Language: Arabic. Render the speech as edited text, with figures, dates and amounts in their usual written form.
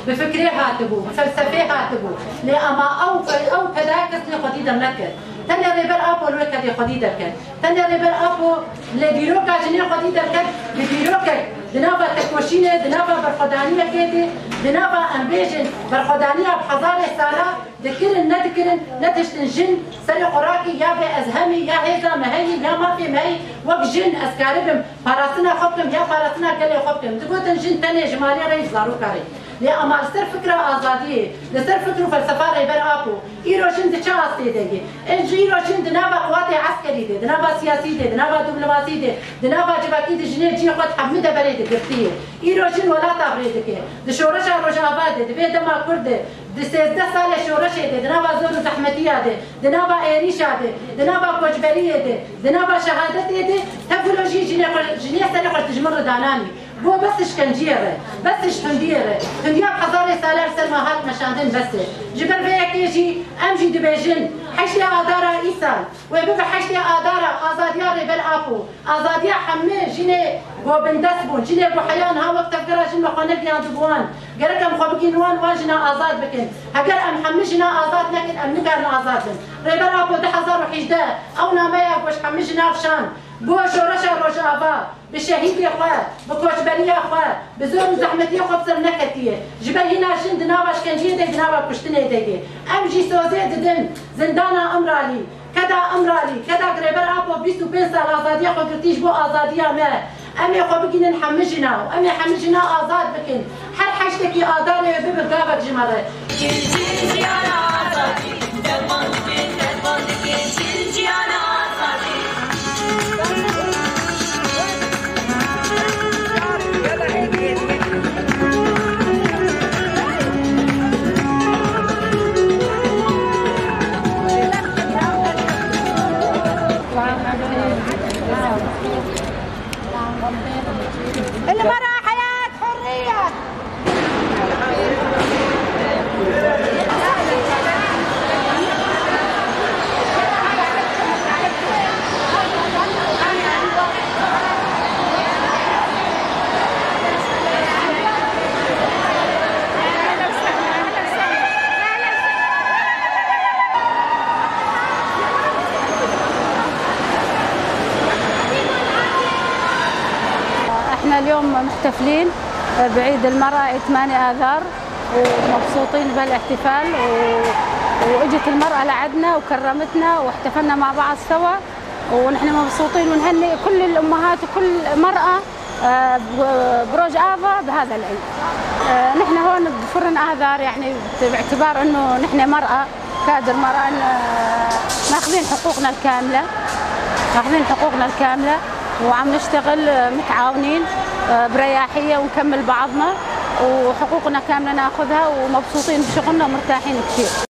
بفكري هاتبو بفلسفه هاتبو لأما أو تداكس لخديد النكر تاني ريبر أبو لوكا دي خديد الكن تاني ريبر أبو لديروكا جني خديد الكن بديروكا دنابا تكوشينه دنابا برخدانية كده دنابا أمبيجن برخدانية بحضارة سالة ذكرن ندكرن نتشتن جن سري قراكي يا بأزهمي يا هيدا مهي يا ما في مهي وق جن أسكاربم باراسنا خبتم يا باراسنا كلي خبتم تقولن جن تاني جمالي رئيس زارو كاري لأما لسر فكرة آزادية لسر فكرة فلسفة ريبر أبو إيرو جن دچا أستيدهي إيرو جن دنابا قوات عسكري ده دنابا سياسي ده دنابا دبلوماسي ده دنابا جباكي ده جنيه جي خد حميدة بريد قرتيه إيرو جن ولا تابريدك دشورشا روجاباد ده بيدا ما كرده ده 13 سال شورش ده دنابا زور زحمتية ده دنابا إيريشا ده دنابا كوجبرية ده دنابا شهادة ده تكنولوجي جنيه سنة قلت تجمر داناني بو بس شكنجيره بس شكنجيره هنديا بحضارة سالار سلمى هات مشاندن بس جبر بيك يجي امجي دبيجن حشتي آدارا إيسان ويبقى حشتي آدارا آزاديا ريبر أبو آزاديا حمي جيني بو بندسبون جيني بو حيان ها وقت فقرا جن مخانق ديان دبوان قرقم خبقين وان جنا آزاد بكن هكر أم حمي جنا آزاد نكن أم نقارن آزادن ريبر أبو 10,011 أو ناميا بوش حمي جنا فشان بو شورشا روجابا بشهيد اخوات بكوشبريه اخوات بزور زحمتيه خبصر نكتيه جبل هنا جن دنابا شكنجيه دي دنابا كشتنه دي امجي سوزي ددن زندانا امرالي كدا امرالي كدا قريبر ابو 25 سال ازاديه خو قرتيش بو ازاديه ما امي خو بكين نحمجنا وامي حمجنا ازاد بكن هر حشتكي اداري ببقابك جمره المرأة حياة حرية. احنا اليوم محتفلين بعيد المرأة 8 آذار ومبسوطين بالاحتفال واجت المرأة لعدنا وكرمتنا واحتفلنا مع بعض سوا ونحن مبسوطين ونهنئ كل الأمهات وكل مرأة بروج آفا بهذا العيد. نحن هون بفرن آذار يعني باعتبار انه نحن مرأة كادر مرأة ماخذين حقوقنا الكاملة وعم نشتغل متعاونين برياحية ونكمل بعضنا وحقوقنا كاملة ناخذها ومبسوطين بشغلنا ومرتاحين كثير.